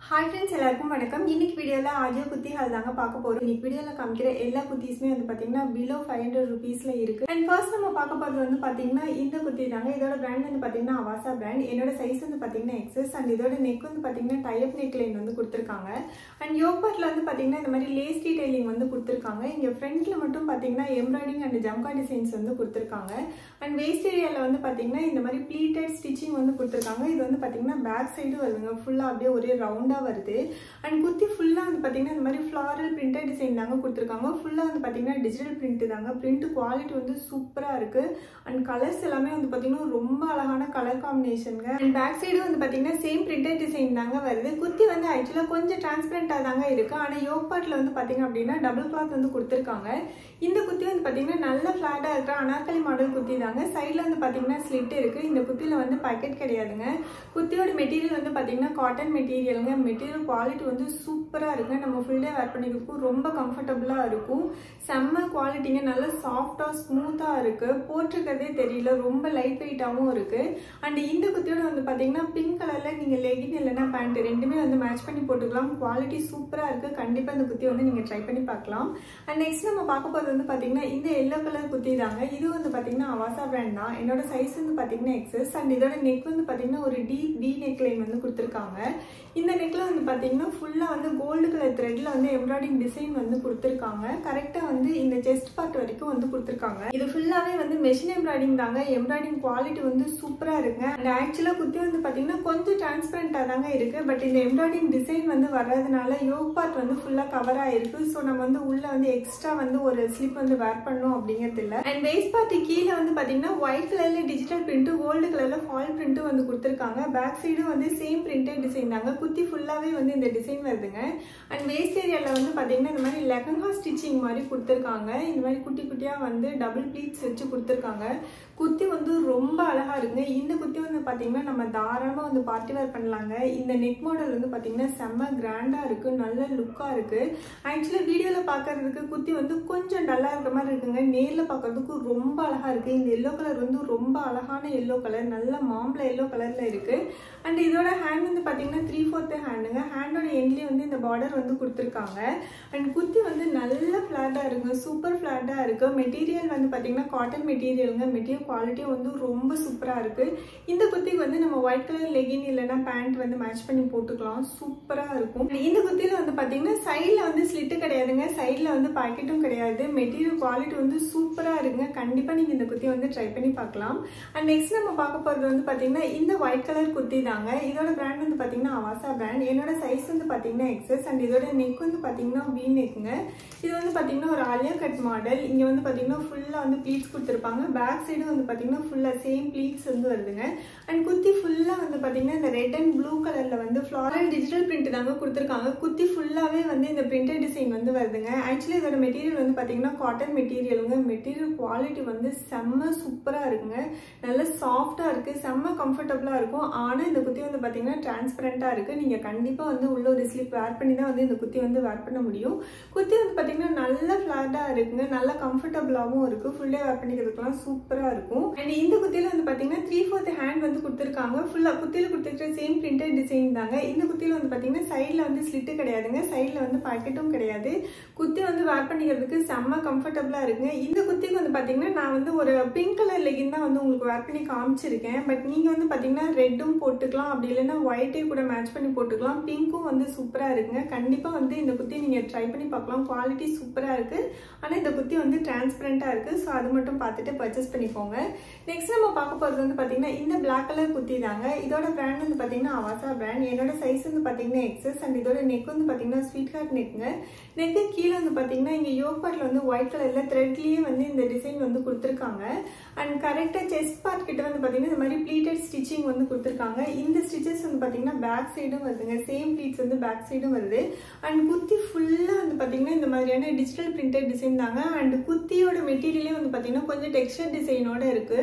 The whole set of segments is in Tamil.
हाय फ्रेंड्स எல்லாருக்கும் வணக்கம் இன்னைக்கு வீடியோல ஆடியோ குத்திகள் தாங்க பார்க்க போறோம் இன்னைக்கு வீடியோல காமிக்கிற எல்லா குத்திஸ்மே வந்து பாத்தீங்கன்னா below 500 rupeesல இருக்கு and first நம்ம பார்க்க போறது வந்து பாத்தீங்கன்னா இந்த குத்தி தாங்க இதோட பிராண்ட் வந்து பாத்தீங்கன்னா அவாசா பிராண்ட் என்னோட சைஸ் வந்து பாத்தீங்கன்னா XS and இதோட neck வந்து பாத்தீங்கன்னா tie up neck line வந்து கொடுத்திருக்காங்க and yoke partல வந்து பாத்தீங்கன்னா இந்த மாதிரி lace detailing வந்து கொடுத்திருக்காங்க இங்க ஃப்ரண்ட்ல மட்டும் பாத்தீங்கன்னா embroidering and ஜம்கா டிசைன்ஸ் வந்து கொடுத்திருக்காங்க and waist areaல வந்து பாத்தீங்கன்னா இந்த மாதிரி pleated stitching வந்து கொடுத்திருக்காங்க இது வந்து பாத்தீங்கன்னா பேக் சைடு வருதுங்க ஃபுல்லா அப்படியே ஒரே ரவுண்டா வருது and குத்தி ஃபுல்லா வந்து பாத்தீங்கன்னா இந்த மாதிரி floral printed டிசைன் தாங்க கொடுத்திருக்காங்க ஃபுல்லா வந்து பாத்தீங்கன்னா டிஜிட்டல் பிரிண்ட் தாங்க பிரிண்ட் குவாலிட்டி வந்து சூப்பரா இருக்கு and கலர்ஸ் எல்லாமே வந்து பாத்தீங்கன்னா ரொம்ப அழகான கலர் காம்பினேஷன்ங்க and பேக் சைடு வந்து பாத்தீங்கன்னா சேம் printed டிசைன் தாங்க வருது குத்தி வந்து एक्चुअली கொஞ்சம் டிரான்ஸ்பரண்டா தாங்க இருக்கு ஆனா யோக் பார்ட்ல வந்து பாத்தீங்க அப்படினா டபுள் கிளாத் வந்து கொடுத்திருக்காங்க இந்த குத்தி வந்து பாத்தீங்கன்னா நல்ல ஃபிளாட்டா இருக்கிற அனார்கலி மாடல் குத்தி தாங்க சைடுல வந்து பாத்தீங்கன்னா ஸ்லிட் இருக்கு இந்த குத்தில வந்து பாக்கெட் கிடையாதுங்க குத்தியோட மெட்டீரியல் வந்து பாத்தீங்கன்னா காட்டன் மெட்டீரியல்ங்க மெட்டீரியல் குவாலிட்டி வந்து சூப்பரா இருக்கு நம்ம ஃபுல் டே வேர் பண்ணிக்கிறதுக்கு ரொம்ப கம்ஃபர்ட்டபிளா இருக்கும் செம்ம குவாலிட்டிங்க நல்ல சாஃப்ட்டா ஸ்மூத்தா இருக்கு போட்டுக்கிறதே தெரியல ரொம்ப லைட் வெயிட்டாவும் இருக்கு அண்ட் இந்த குத்தியோட வந்து பாத்தீங்கன்னா பிங்க் கலர்ல நீங்க லெகின் இல்லனா பேண்ட் ரெண்டுமே வந்து மேட்ச் பண்ணி போட்டுக்கலாம் குவாலிட்டி சூப்பரா இருக்கு கண்டிப்பா இந்த குத்தி வந்து நீங்க ட்ரை பண்ணி பார்க்கலாம் அண்ட் நெக்ஸ்ட் நம்ம பார்க்க போறது வந்து பாத்தீங்கன்னா இந்த yellow கலர் குத்தி தாங்க இது வந்து பாத்தீங்கன்னா அவாசா பிராண்ட் தான் என்னோட சைஸ் வந்து பாத்தீங்கன்னா XS அண்ட் இதோட நெக் வந்து பாத்தீங்கன்னா ஒரு டீப் V neck line வந்து கொடுத்திருக்காங்க இந்த நெக்ல வந்து பாத்தீங்கன்னா ஃபுல்லா வந்து கோல்ட் கலர் த்ரெட்ல வந்து எம்ப்ராய்டிங் டிசைன் வந்து கொடுத்திருக்காங்க கரெக்ட்டா வந்து இந்த செஸ்ட் பார்ட் வரைக்கும் வந்து கொடுத்திருக்காங்க இது ஃபுல்லாவே வந்து மெஷின் எம்ப்ராய்டிங் தாங்க எம்ப்ராய்டிங் குவாலிட்டி வந்து சூப்பரா இருக்குங்க அண்ட் एक्चुअली குத்தி வந்து பாத்தீங்கன்னா கொஞ்சம் டிரான்ஸ்பரண்டா தாங்க இருக்கு பட் இந்த எம்ப்ராய்டிங் டிசைன் வந்து வர்றதுனால யோக் பார்ட் வந்து ஃபுல்லா கவர் ஆயிருக்கு சோ நம்ம வந்து உள்ள வந்து எக்ஸ்ட்ரா வந்து ஒரு ஸ்லிப் வந்து வேர் பண்ணனும் அப்படிங்கிறது இல்ல அண்ட் வேஸ்ட் பார்ட் கீழ வந்து பாத்தீங்கன்னா ஒயிட் கலர்ல டிஜிட்டல் பிரிண்ட் கோல்ட் கலர்ல ஃபாயில் பிரிண்ட் வந்து கொடுத்திருக்காங்க பேக் சைடு வந்து சேம் பிரிண்டட் டிசைன் தாங்க குத்தி ஃபுல்லாவே வந்து இந்த டிசைன் வருதுங்க அண்ட் வேஸ்ட் ஏரியால வந்து பாத்தீங்கன்னா இந்த மாதிரி லெஹங்கா ஸ்டிச்சிங் மாதிரி கொடுத்திருக்காங்க இந்த மாதிரி குட்டி குட்டியா வந்து டபுள் ப்ளீட்ஸ் வச்சு கொடுத்திருக்காங்க குத்தி வந்து ரொம்ப அழகா இருக்குங்க இந்த குத்தி வந்து பாத்தீங்கன்னா நம்ம தாராளமா வந்து பார்ட்டி வேர் பண்ணலாங்க இந்த நெக் மாடல் வந்து பாத்தீங்கன்னா செம்ம கிராண்டா இருக்கு நல்ல லுக்கா இருக்கு एक्चुअली வீடியோல பாக்குறதுக்கு குத்தி வந்து கொஞ்சம் டல்லா இருக்க மாதிரி இருக்குங்க நேர்ல பாக்குறதுக்கு ரொம்ப அழகா இருக்கு இந்த yellow கலர் வந்து ரொம்ப அழகான yellow கலர் நல்ல மாம்பழ yellow கலர்ல இருக்கு அண்ட் இதோட ஹேண்ட் வந்து பாத்தீங்கன்னா 3/4 ஹேண்டுங்க ஹேண்டோட எண்ட்லயே வந்து இந்த பார்டர் வந்து கொடுத்திருக்காங்க அண்ட் குத்தி வந்து நல்ல ஃபிளாட்டா இருக்கு சூப்பர் ஃபிளாட்டா இருக்கு மெட்டீரியல் வந்து பாத்தீங்கன்னா காட்டன் மெட்டீரியல்ங்க மெட்டீரியல் குவாலிட்டி வந்து ரொம்ப சூப்பரா இருக்கு இந்த குத்திக்கு வந்து நம்ம ஒயிட் கலர் லெகின் இல்லனா பேண்ட் வந்து மேட்ச் பண்ணி போட்டுக்கலாம் சூப்பரா இருக்கும் இந்த குத்தில வந்து பாத்தீங்கன்னா சைடுல வந்து ஸ்லிட் கிடையாதுங்க சைடுல வந்து பாக்கெட்டும் கிடையாது மெட்டீரியல் குவாலிட்டி வந்து சூப்பரா இருக்குங்க கண்டிப்பா நீங்க இந்த குத்தி வந்து ட்ரை பண்ணி பார்க்கலாம் அண்ட் நெக்ஸ்ட் நம்ம பார்க்க போறது வந்து பாத்தீங்கன்னா இந்த ஒயிட் கலர் குத்தி தாங்க இதோட பிராண்ட் வந்து பாத்தீங்கன்னா அவாசா பிராண்ட் என்னோட சைஸ் வந்து பாத்தீங்கன்னா XS அண்ட் இதோட நெக் வந்து பாத்தீங்கன்னா V neckங்க இது வந்து பாத்தீங்கன்னா ஒரு ஆலியா கட் மாடல் இங்க வந்து பாத்தீங்கன்னா ஃபுல்லா வந்து ப்ளீட்ஸ் கொடுத்திருப்பாங்க பேக் சைடு வந்து பாத்தீங்கன்னா ஃபுல்லா சேம் ப்ளீட்ஸ் வந்து வருதுங்க அண்ட் குத்தி ஃபுல்லா வந்து பாத்தீங்கன்னா இந்த ரெட் அண்ட் ப்ளூ கலர்ல வந்து ஃப்ளாரல் டிஜிட்டல் பிரிண்ட் தாங்க கொடுத்திருக்காங்க குத்தி ஃபுல்லாவே வந்து இந்த பிரிண்டட் டிசைன் வந்து வருதுங்க एक्चुअली இதோட மெட்டீரியல் வந்து பாத்தீங்கன்னா காட்டன் மெட்டீரியல்ங்க மெட்டீரியல் குவாலிட்டி வந்து செம்ம சூப்பரா இருக்குங்க நல்ல சாஃப்ட்டா இருக்கு செம்ம கம்ஃபர்ட்டபிளா இருக்கும் ஆனா இந்த குத்தி வந்து பாத்தீங்கன்னா டிரான்ஸ்பரண்டா இருக்கு நீங்க கண்டிப்பா வந்து உள்ள ஒரு ஸ்லிப் வேர் பண்ணி தான் வந்து இந்த குத்தி வந்து வேர் பண்ண முடியும் குத்தி வந்து பாத்தீங்கன்னா நல்ல ஃபிளாட்டா இருக்குங்க நல்ல கம்ஃபர்ட்டபிளாவும் இருக்கு ஃபுல் டே வேர் பண்ணிக்கிறதுக்குலாம் சூப்பரா இருக்கும் அண்ட் இந்த குத்தில வந்து பாத்தீங்கன்னா 3/4 ஹேண்ட் வந்து கொடுத்திருக்காங்க ஃபுல்லா குத்தில கொடுத்திருக்கிற சேம் பிரிண்டட் டிசைன் தாங்க இந்த குத்தில வந்து பாத்தீங்கன்னா சைடுல வந்து ஸ்லிட் கிடையாதுங்க சைடுல வந்து பாக்கெட்டும் கிடையாது குத்தி வந்து வேர் பண்ணிக்கிறதுக்கு செம்ம கம்ஃபர்ட்டபிளா இருக்குங்க இந்த குத்திக்கு வந்து பாத்தீங்கன்னா நான் வந்து ஒரு பிங்க் கலர் லெகின் தான் வந்து உங்களுக்கு வேர் பண்ணி காமிச்சிருக்கேன் பட் நீங்க வந்து பாத்தீங்கன்னா ரெட்டும் போட்டுக்கலாம் அப்படி இல்லைன்னா ஒயிட்டே கூட மேட்ச் பண்ணி போட்டுக்கலாம் பிங்க்கும் வந்து சூப்பரா இருக்குங்க கண்டிப்பா வந்து இந்த குத்தி நீங்க ட்ரை பண்ணி பார்க்கலாம் குவாலிட்டி சூப்பரா இருக்கு ஆனா இந்த குத்தி வந்து டிரான்ஸ்பரண்டா இருக்கு ஸோ அது மட்டும் பார்த்துட்டு பர்ச்சேஸ் பண்ணிக்கோங்க நெக்ஸ்ட் நம்ம பார்க்க போறது வந்து பாத்தீங்கன்னா இந்த பிளாக் கலர் குத்தி தாங்க இதோட பிராண்ட் வந்து பாத்தீங்கன்னா அவாசா பிராண்ட் என்னோட சைஸ் வந்து பாத்தீங்கன்னா XS அண்ட் இதோட நெக் வந்து பாத்தீங்கன்னா ஸ்வீட் ஹார்ட் நெக்குங்க நெக்கு கீழே வந்து பாத்தீங்கன்னா இங்க யோக் பார்ட்ல வந்து ஒயிட் கலர்ல த்ரெட்லயே வந்து இந்த டிசைன் வந்து கொடுத்திருக்காங்க அண்ட் கரெக்டா செஸ்ட் பார்ட் கிட்ட வந்து பாத்தீங்கன்னா இந்த மாதிரி ப்ளீட்டட் ஸ்டிச்சிங் வந்து கொடுத்திருக்காங்க இந்த ஸ்டிச்சஸ் வந்து பாத்தீங்கன்னா பேக் சைடும் வருதுங்க சேம் ப்ளீட்ஸ் வந்து பேக் சைடும் வருது அண்ட் குத்தி ஃபுல்லா வந்து பாத்தீங்கன்னா இந்த மாதிரியான டிஜிட்டல் பிரிண்டட் டிசைன் தாங்க அண்ட் குத்தியோட மெட்டீரியலே வந்து பாத்தீங்கன்னா கொஞ்சம் டெக்ஸ்சர் டிசைனோட இருக்கு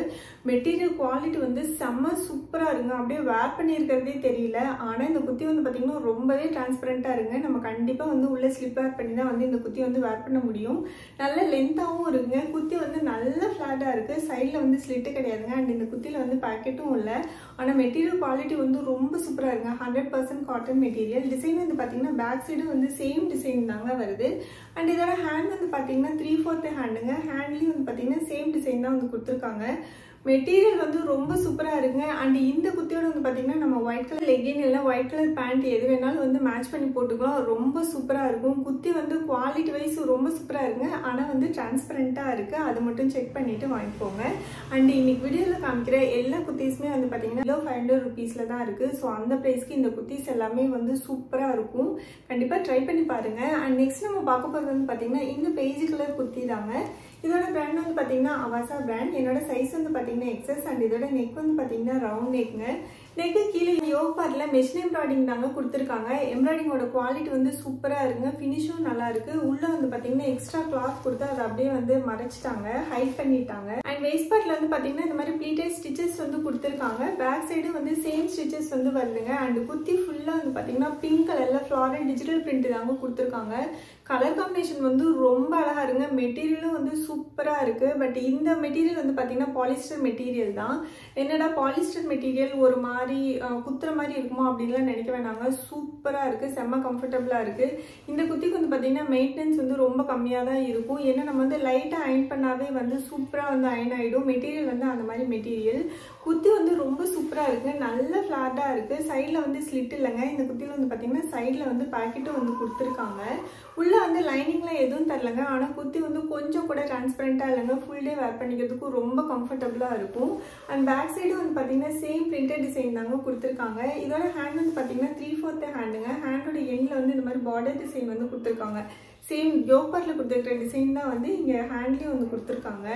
மெட்டீரியல் குவாலிட்டி வந்து செம்ம சூப்பரா இருக்குங்க அப்படியே வேர் பண்ணியிருக்கிறதே தெரியல ஆனா இந்த குத்தி வந்து பாத்தீங்கன்னா ரொம்பவே டிரான்ஸ்பரண்டா இருக்கு நம்ம கண்டிப்பா வந்து உள்ள ஸ்லிப் வேர் பண்ணி தான் வந்து இந்த குத்தி வந்து வேர் பண்ண முடியும் நல்ல லென்த்தாவும் இருக்குங்க குத்தி வந்து நல்ல ஃபிளாட்டா இருக்கு சைடுல வந்து ஸ்லிட் கிடையாதுங்க அண்ட் இந்த குத்தில வந்து பாக்கெட்டும் இல்ல ஆனால் மெட்டீரியல் குவாலிட்டி வந்து ரொம்ப சூப்பராக இருக்குங்க. 100% காட்டன் மெட்டீரியல். டிசைன் வந்து பார்த்தீங்கன்னா பேக் சைடு வந்து சேம் டிசைன் தாங்க வருது. அண்ட் இதோட ஹேண்ட் வந்து பார்த்தீங்கன்னா 3/4 ஹேண்டுங்க. ஹேண்ட்லேயும் வந்து பார்த்தீங்கன்னா சேம் டிசைன் தான் வந்து கொடுத்துருக்காங்க. மெட்டீரியல் வந்து ரொம்ப சூப்பராக இருக்குங்க. அண்ட் இந்த குத்தியோட வந்து பார்த்தீங்கன்னா நம்ம ஒயிட் கலர் லெகின் இல்லை ஒயிட் கலர் பேண்ட் எது வேணாலும் வந்து மேட்ச் பண்ணி போட்டுக்கலாம். ரொம்ப சூப்பராக இருக்கும். குத்தி வந்து குவாலிட்டி வைஸ் ரொம்ப சூப்பராக இருக்குங்க. ஆனால் வந்து டிரான்ஸ்பரண்ட்டாக இருக்குது. அது மட்டும் செக் பண்ணிவிட்டு வாங்கிக்கோங்க. அண்ட் இன்னைக்கு வீடியோவில் காமிக்கிற எல்லா குத்தீஸுமே வந்து பார்த்தீங்கன்னா below 500 rupeesல தான் இருக்குது. ஸோ அந்த ப்ரைஸ்க்கு இந்த குத்தீஸ் எல்லாமே வந்து சூப்பராக இருக்கும். கண்டிப்பாக ட்ரை பண்ணி பாருங்கள். அண்ட் நெக்ஸ்ட் நம்ம பார்க்க போகிறது வந்து பார்த்தீங்கன்னா இந்த பேஜ் கலர் குத்தி தாங்க. இதோட பிராண்ட் வந்து பார்த்தீங்கன்னா அவாசா பிராண்ட். என்னோட சைஸ் வந்து பார்த்தீங்கன்னா எக்ஸஸ். அண்ட் இதோட நெக் வந்து பார்த்தீங்கன்னா ரவுண்ட் நெக்ங்க. நெக்கு கீழே யோக் பார்ட்டில் மெஷின் எம்ப்ராய்டிங் தாங்க கொடுத்துருக்காங்க. எம்ப்ராய்டிங்கோட குவாலிட்டி வந்து சூப்பராக இருக்குங்க. ஃபினிஷும் நல்லா இருக்கு. உள்ள வந்து பார்த்தீங்கன்னா எக்ஸ்ட்ரா கிளாத் கொடுத்து அதை அப்படியே வந்து மறைச்சிட்டாங்க, ஹைட் பண்ணிட்டாங்க. அண்ட் வேஸ்ட் பார்ட்டில் வந்து பார்த்தீங்கன்னா இந்த மாதிரி ப்ளீட்டட் ஸ்டிச்சஸ் வந்து கொடுத்துருக்காங்க. பேக் சைடு வந்து சேம் ஸ்டிச்சஸ் வந்து வருதுங்க. அண்ட் குத்தி ஃபுல்லாக வந்து பார்த்தீங்கன்னா பிங்க் கலர்ல ஃப்ளாரல் டிஜிட்டல் பிரிண்ட் தாங்க கொடுத்துருக்காங்க. கலர் காம்பினேஷன் வந்து ரொம்ப அழகா இருங்க. மெட்டீரியலும் வந்து சூப்பராக இருக்கு. பட் இந்த மெட்டீரியல் வந்து பார்த்தீங்கன்னா பாலிஸ்டர் மெட்டீரியல் தான். என்னடா பாலிஸ்டர் மெட்டீரியல் ஒரு மாதிரி குத்துற மாதிரி இருக்குமோ அப்படின்லாம் நினைக்க வேணாங்க. சூப்பராக இருக்கு. செம்ம கம்ஃபர்டபுளாக இருக்கு. இந்த குத்திக்கு வந்து பார்த்தீங்கன்னா மெயின்டெனன்ஸ் வந்து ரொம்ப கம்மியாக தான் இருக்கும். ஏன்னா நம்ம வந்து லைட்டாக அயன் பண்ணாவே வந்து சூப்பராக வந்து அயன் ஆகிடும். மெட்டீரியல் வந்து அந்த மாதிரி மெட்டீரியல். குத்தி வந்து ரொம்ப சூப்பராக இருக்கு. நல்ல ஃப்ளாட்டாக இருக்கு. சைடில் வந்து ஸ்லிட் இல்லைங்க. இந்த குத்தியில் வந்து பார்த்தீங்கன்னா சைடில் வந்து பாக்கெட்டும் வந்து கொடுத்துருக்காங்க. உள்ள வந்து லைனிங்லாம் எதுவும் தரலங்க. ஆனால் குத்தி வந்து கொஞ்சம் கூட டிரான்ஸ்பரண்டா இல்லைங்க. ஃபுல் டே வேர் பண்ணிக்கிறதுக்கும் ரொம்ப கம்ஃபர்டபுளாக இருக்கும். அண்ட் பேக் சைடு வந்து பார்த்தீங்கன்னா சேம் பிரிண்டட் டிசைன் தாங்க கொடுத்துருக்காங்க. இதோட ஹேண்ட் வந்து பார்த்தீங்கன்னா 3/4 ஹேண்டுங்க. ஹேண்டோட எண்ணில் வந்து இந்த மாதிரி பார்டர் டிசைன் வந்து கொடுத்துருக்காங்க. சேம் யோக் பார்ட்டில் கொடுத்துருக்கிற டிசைன் தான் வந்து இங்கே ஹேண்ட்லேயும் வந்து கொடுத்துருக்காங்க.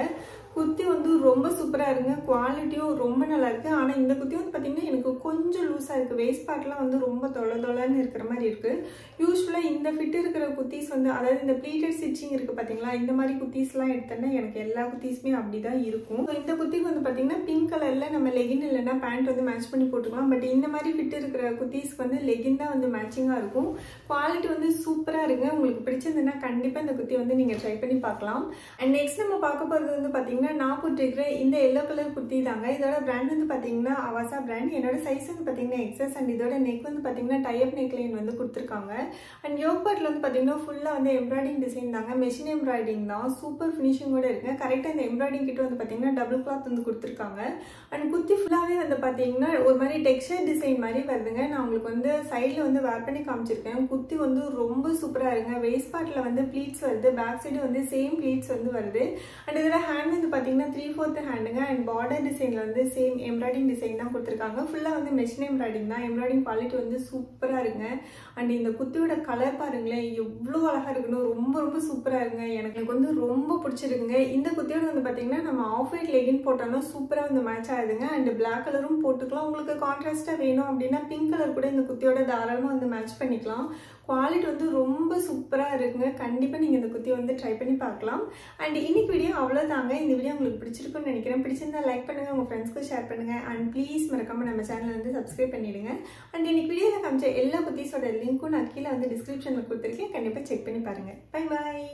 குத்தி வந்து ரொம்ப சூப்பராக இருக்குங்க. குவாலிட்டியும் ரொம்ப நல்லா இருக்குது. ஆனால் இந்த குத்தி வந்து பார்த்தீங்கன்னா எனக்கு கொஞ்சம் லூஸாக இருக்குது. வேஸ்ட் பார்ட்லாம் வந்து ரொம்ப தொலைன்னு இருக்கிற மாதிரி இருக்குது. யூஸ்வலாக இந்த ஃபிட் இருக்கிற குத்தீஸ் வந்து அதாவது இந்த ப்ளீட்டட் ஸ்டிச்சிங் இருக்குது பார்த்தீங்களா, இந்த மாதிரி குத்தீஸ்லாம் எடுத்தேன்னா எனக்கு எல்லா குத்தீஸுமே அப்படி தான் இருக்கும். ஸோ இந்த குத்திக்கு வந்து பார்த்தீங்கன்னா பிங்க் கலரில் நம்ம லெகின் இல்லைன்னா பேண்ட் வந்து மேட்ச் பண்ணி போட்டுக்கலாம். பட் இந்த மாதிரி ஃபிட் இருக்கிற குத்தீஸ்க்கு வந்து லெகின் தான் வந்து மேட்சிங்காக இருக்கும். குவாலிட்டி வந்து சூப்பராக இருக்குங்க. உங்களுக்கு பிடிச்சிருந்ததுன்னா கண்டிப்பாக இந்த குத்தி வந்து நீங்கள் ட்ரை பண்ணி பார்க்கலாம். அண்ட் நெக்ஸ்ட் நம்ம பார்க்க போகிறது வந்து பார்த்தீங்கன்னா நான் போட்டுருக்கிற இந்த எல்லோ கலர் குர்த்தி தாங்க. இதோட பிராண்ட் வந்து பார்த்தீங்கன்னா அவாசா பிராண்ட். என்னோட சைஸ் வந்து பார்த்தீங்கன்னா எக்ஸஸ். அண்ட் இதோட நெக் வந்து பார்த்தீங்கன்னா டைப் நெக் லைன் வந்து கொடுத்துருக்காங்க. அண்ட் யோக் பார்ட்டில் வந்து பார்த்தீங்கன்னா ஃபுல்லாக வந்து எம்ப்ராய்டிங் டிசைன் தாங்க. மெஷின் எம்ப்ராய்டிங் தான். சூப்பர் ஃபினிஷிங்கோட இருக்குங்க. கரெக்டாக இந்த எம்ப்ராய்டிங் கிட்ட வந்து பார்த்தீங்கன்னா டபுள் கிளாத் வந்து கொடுத்துருக்காங்க. அண்ட் குர்த்தி ஃபுல்லாகவே வந்து பார்த்தீங்கன்னா ஒரு மாதிரி டெக்ஸ்டர் டிசைன் மாதிரி வருதுங்க. நான் உங்களுக்கு வந்து சைடில் வந்து வேர் பண்ணி காமிச்சிருக்கேன். குர்த்தி வந்து ரொம்ப சூப்பராக இருக்குங்க. வேஸ்ட் பார்ட்டில் வந்து ப்ளீட்ஸ் வருது. பேக் சைடு வந்து சேம் ப்ளீட்ஸ் வந்து வருது. அண்ட் இதோட ஹேண்ட் வந்து பார்த்தீங்கன்னா 3/4 ஹேண்டுங்க. அண்ட் பார்டர் டிசைன்ல வந்து சேம் எம்ப்ராய்டிங் டிசைன் தான் கொடுத்துருக்காங்க. ஃபுல்லாக வந்து மெஷின் எம்ப்ராய்டிங் தான். எம்ப்ராய்டிங் குவாலிட்டி வந்து சூப்பராக இருக்குங்க. அண்ட் இந்த குத்தியோட கலர் பாருங்களேன் எவ்வளோ அழகாக இருக்குன்னு. ரொம்ப ரொம்ப சூப்பராக இருக்குங்க. எனக்கு வந்து ரொம்ப பிடிச்சிருக்குங்க. இந்த குத்தியோட வந்து பார்த்தீங்கன்னா நம்ம ஆஃப் ஒயிட் லெகின் போட்டோம்னா சூப்பராக வந்து மேட்ச் ஆகுதுங்க. அண்ட் பிளாக் கலரும் போட்டுக்கலாம். உங்களுக்கு கான்ட்ராஸ்டாக வேணும் அப்படின்னா பிங்க் கலர் கூட இந்த குத்தியோட தாராளமாக வந்து மேட்ச் பண்ணிக்கலாம். குவாலிட்டி வந்து ரொம்ப சூப்பராக இருக்குங்க. கண்டிப்பாக நீங்கள் இந்த குத்தி வந்து ட்ரை பண்ணி பார்க்கலாம். அண்ட் இன்னைக்கு வீடியோ அவ்வளோதாங்க. இந்த வீடியோ உங்களுக்கு பிடிச்சிருக்குன்னு நினைக்கிறேன். பிடிச்சிருந்தா லைக் பண்ணுங்கள், உங்கள் ஃப்ரெண்ட்ஸ்க்கு ஷேர் பண்ணுங்கள். அண்ட் ப்ளீஸ் மறக்காமல் நம்ம சேனலை வந்து சப்ஸ்கிரைப் பண்ணிவிடுங்க. அண்ட் இன்னைக்கு வீடியோவில் காமிச்ச எல்லா குத்தீஸோட லிங்க்கும் நான் கீழே வந்து டிஸ்கிரிப்ஷனில் கொடுத்துருக்கேன். கண்டிப்பாக செக் பண்ணி பாருங்கள். Bye bye.